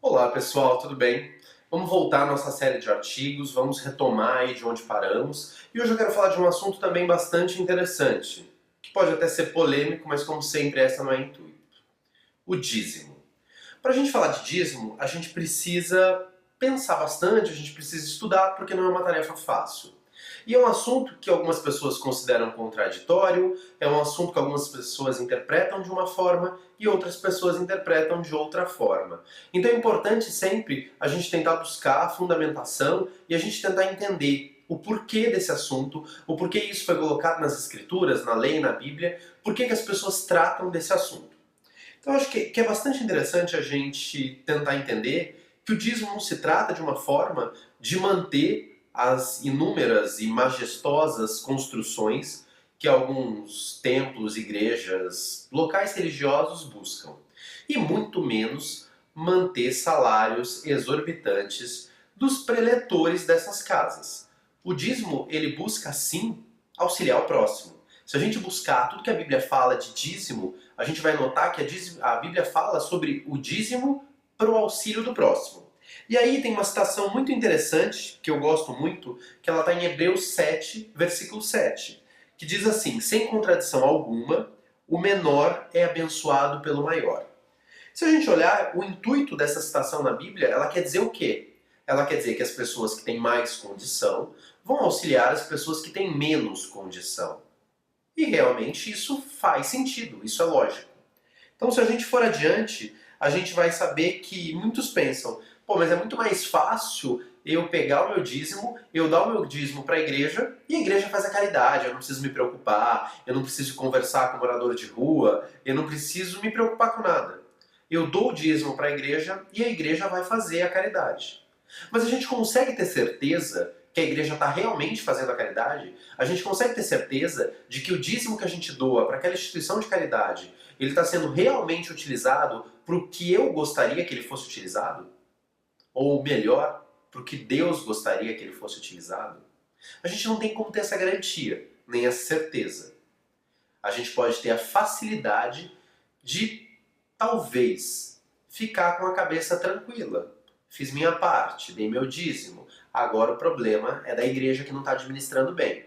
Olá pessoal, tudo bem? Vamos voltar à nossa série de artigos, vamos retomar aí de onde paramos. E hoje eu quero falar de um assunto também bastante interessante, que pode até ser polêmico, mas como sempre essa não é intuito. O dízimo. Para a gente falar de dízimo, a gente precisa pensar bastante, a gente precisa estudar, porque não é uma tarefa fácil. E é um assunto que algumas pessoas consideram contraditório, é um assunto que algumas pessoas interpretam de uma forma e outras pessoas interpretam de outra forma. Então é importante sempre a gente tentar buscar a fundamentação e a gente tentar entender o porquê desse assunto, o porquê isso foi colocado nas escrituras, na lei, na Bíblia, por que as pessoas tratam desse assunto. Então eu acho que é bastante interessante a gente tentar entender que o dízimo não se trata de uma forma de manter as inúmeras e majestosas construções que alguns templos, igrejas, locais religiosos buscam. E muito menos manter salários exorbitantes dos preletores dessas casas. O dízimo, ele busca sim auxiliar o próximo. Se a gente buscar tudo que a Bíblia fala de dízimo, a gente vai notar que a Bíblia fala sobre o dízimo para o auxílio do próximo. E aí tem uma citação muito interessante, que eu gosto muito, que ela está em Hebreus 7, versículo 7, que diz assim: sem contradição alguma, o menor é abençoado pelo maior. Se a gente olhar o intuito dessa citação na Bíblia, ela quer dizer o quê? Ela quer dizer que as pessoas que têm mais condição vão auxiliar as pessoas que têm menos condição. E realmente isso faz sentido, isso é lógico. Então, se a gente for adiante, a gente vai saber que muitos pensam: pô, mas é muito mais fácil eu pegar o meu dízimo, eu dar o meu dízimo para a igreja e a igreja faz a caridade, eu não preciso me preocupar, eu não preciso conversar com o morador de rua, eu não preciso me preocupar com nada. Eu dou o dízimo para a igreja e a igreja vai fazer a caridade. Mas a gente consegue ter certeza que a igreja está realmente fazendo a caridade? A gente consegue ter certeza de que o dízimo que a gente doa para aquela instituição de caridade, ele está sendo realmente utilizado para o que eu gostaria que ele fosse utilizado? Ou melhor, para o que Deus gostaria que ele fosse utilizado? A gente não tem como ter essa garantia, nem essa certeza. A gente pode ter a facilidade de, talvez, ficar com a cabeça tranquila. Fiz minha parte, dei meu dízimo. Agora o problema é da igreja que não está administrando bem.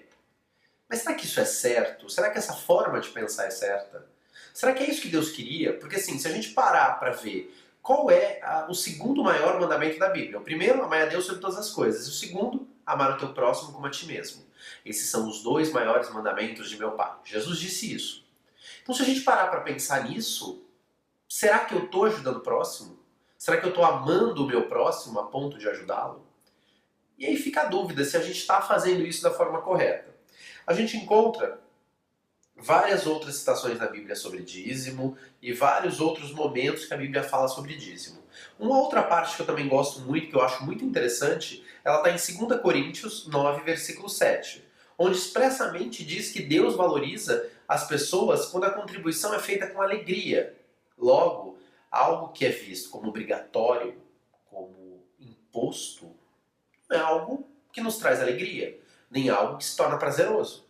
Mas será que isso é certo? Será que essa forma de pensar é certa? Será que é isso que Deus queria? Porque assim, se a gente parar para ver qual é o segundo maior mandamento da Bíblia. O primeiro, amar a Deus sobre todas as coisas. E o segundo, amar o teu próximo como a ti mesmo. Esses são os dois maiores mandamentos de meu Pai. Jesus disse isso. Então se a gente parar para pensar nisso, será que eu estou ajudando o próximo? Será que eu estou amando o meu próximo a ponto de ajudá-lo? E aí fica a dúvida se a gente está fazendo isso da forma correta. A gente encontra várias outras citações na Bíblia sobre dízimo e vários outros momentos que a Bíblia fala sobre dízimo. Uma outra parte que eu também gosto muito, que eu acho muito interessante, ela está em 2 Coríntios 9, versículo 7, onde expressamente diz que Deus valoriza as pessoas quando a contribuição é feita com alegria. Logo, algo que é visto como obrigatório, como imposto, não é algo que nos traz alegria, nem algo que se torna prazeroso.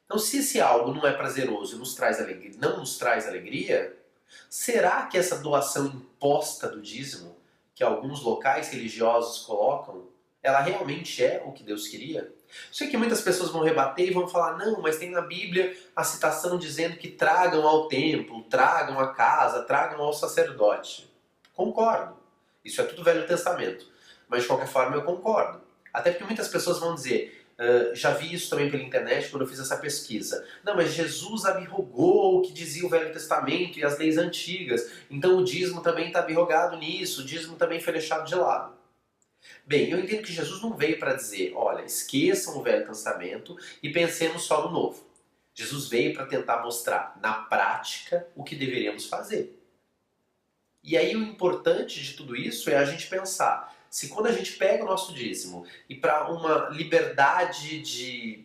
Então, se esse algo não é prazeroso e nos traz alegria, não nos traz alegria, será que essa doação imposta do dízimo, que alguns locais religiosos colocam, ela realmente é o que Deus queria? Sei que muitas pessoas vão rebater e vão falar: não, mas tem na Bíblia a citação dizendo que tragam ao templo, tragam à casa, tragam ao sacerdote. Concordo. Isso é tudo Velho Testamento. Mas de qualquer forma eu concordo. Até porque muitas pessoas vão dizer: já vi isso também pela internet quando eu fiz essa pesquisa. Não, mas Jesus abrogou o que dizia o Velho Testamento e as leis antigas. Então o dízimo também está abrogado nisso, o dízimo também foi deixado de lado. Bem, eu entendo que Jesus não veio para dizer: olha, esqueçam o Velho Testamento e pensemos só no Novo. Jesus veio para tentar mostrar na prática o que deveríamos fazer. E aí o importante de tudo isso é a gente pensar: se quando a gente pega o nosso dízimo e para uma liberdade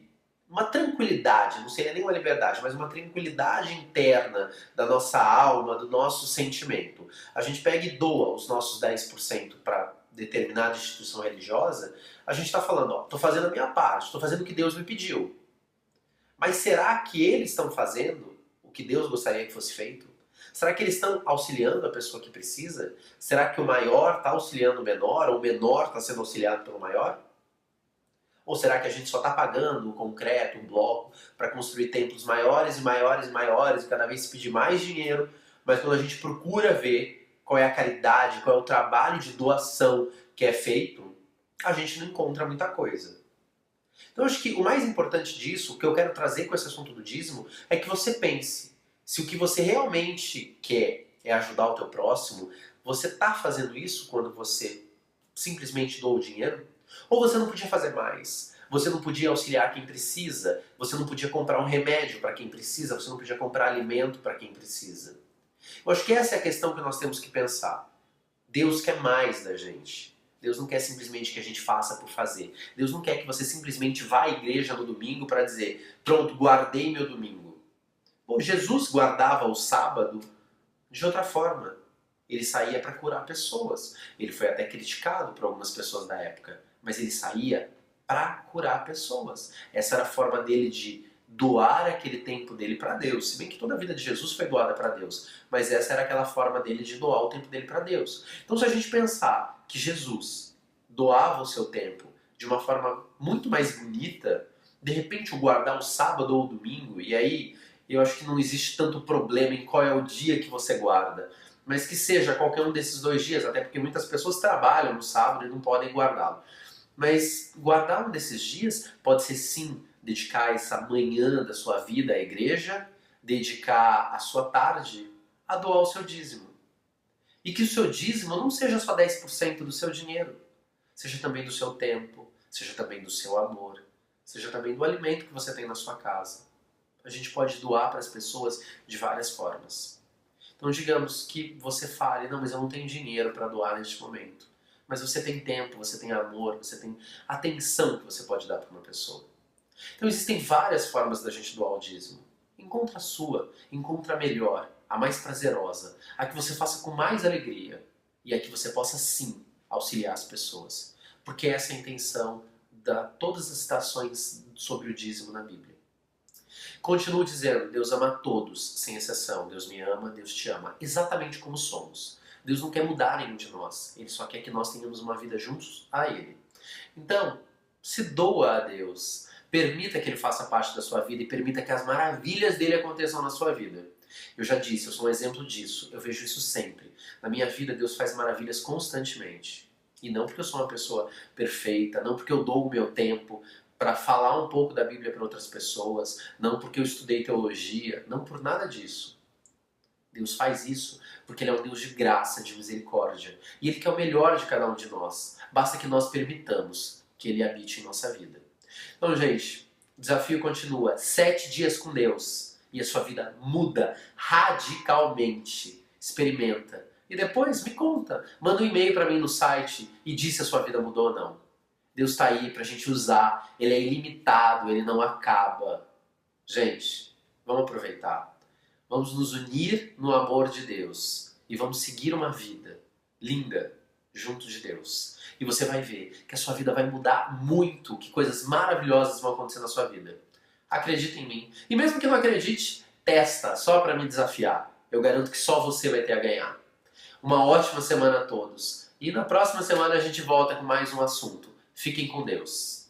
uma tranquilidade, não seria nem uma liberdade, mas uma tranquilidade interna da nossa alma, do nosso sentimento, a gente pega e doa os nossos 10% para determinada instituição religiosa, a gente está falando: ó, estou fazendo a minha parte, estou fazendo o que Deus me pediu. Mas será que eles estão fazendo o que Deus gostaria que fosse feito? Será que eles estão auxiliando a pessoa que precisa? Será que o maior está auxiliando o menor, ou o menor está sendo auxiliado pelo maior? Ou será que a gente só está pagando o concreto, o bloco, para construir templos maiores e maiores e maiores, e cada vez se pedir mais dinheiro, mas quando a gente procura ver qual é a caridade, qual é o trabalho de doação que é feito, a gente não encontra muita coisa. Então acho que o mais importante disso, o que eu quero trazer com esse assunto do dízimo, é que você pense se o que você realmente quer é ajudar o teu próximo, você está fazendo isso quando você simplesmente doa o dinheiro? Ou você não podia fazer mais? Você não podia auxiliar quem precisa? Você não podia comprar um remédio para quem precisa? Você não podia comprar alimento para quem precisa? Eu acho que essa é a questão que nós temos que pensar. Deus quer mais da gente. Deus não quer simplesmente que a gente faça por fazer. Deus não quer que você simplesmente vá à igreja no domingo para dizer, pronto, guardei meu domingo. Bom, Jesus guardava o sábado de outra forma. Ele saía para curar pessoas. Ele foi até criticado por algumas pessoas da época, mas ele saía para curar pessoas. Essa era a forma dele de doar aquele tempo dele para Deus. Se bem que toda a vida de Jesus foi doada para Deus, mas essa era aquela forma dele de doar o tempo dele para Deus. Então se a gente pensar que Jesus doava o seu tempo de uma forma muito mais bonita, de repente o guardar o sábado ou o domingo, e aí eu acho que não existe tanto problema em qual é o dia que você guarda, mas que seja qualquer um desses 2 dias, até porque muitas pessoas trabalham no sábado e não podem guardá-lo. Mas guardar um desses dias pode ser sim dedicar essa manhã da sua vida à igreja, dedicar a sua tarde a doar o seu dízimo. E que o seu dízimo não seja só 10% do seu dinheiro, seja também do seu tempo, seja também do seu amor, seja também do alimento que você tem na sua casa. A gente pode doar para as pessoas de várias formas. Então digamos que você fale, não, mas eu não tenho dinheiro para doar neste momento. Mas você tem tempo, você tem amor, você tem atenção que você pode dar para uma pessoa. Então existem várias formas da gente doar o dízimo. Encontra a sua, encontra a melhor, a mais prazerosa, a que você faça com mais alegria e a que você possa sim auxiliar as pessoas. Porque essa é a intenção de todas as citações sobre o dízimo na Bíblia. Continuo dizendo, Deus ama a todos, sem exceção. Deus me ama, Deus te ama, exatamente como somos. Deus não quer mudar nenhum de nós, Ele só quer que nós tenhamos uma vida juntos a Ele. Então, se doa a Deus, permita que Ele faça parte da sua vida e permita que as maravilhas dele aconteçam na sua vida. Eu já disse, eu sou um exemplo disso, eu vejo isso sempre. Na minha vida, Deus faz maravilhas constantemente. E não porque eu sou uma pessoa perfeita, não porque eu dou o meu tempo para falar um pouco da Bíblia para outras pessoas, não porque eu estudei teologia, não por nada disso. Deus faz isso porque Ele é um Deus de graça, de misericórdia. E Ele quer o melhor de cada um de nós. Basta que nós permitamos que Ele habite em nossa vida. Então, gente, o desafio continua. 7 dias com Deus e a sua vida muda radicalmente. Experimenta. E depois me conta. Manda um e-mail para mim no site e diz se a sua vida mudou ou não. Deus está aí para a gente usar. Ele é ilimitado, Ele não acaba. Gente, vamos aproveitar. Vamos nos unir no amor de Deus e vamos seguir uma vida linda junto de Deus. E você vai ver que a sua vida vai mudar muito, que coisas maravilhosas vão acontecer na sua vida. Acredita em mim. E mesmo que não acredite, testa, só para me desafiar. Eu garanto que só você vai ter a ganhar. Uma ótima semana a todos. E na próxima semana a gente volta com mais um assunto. Fiquem com Deus.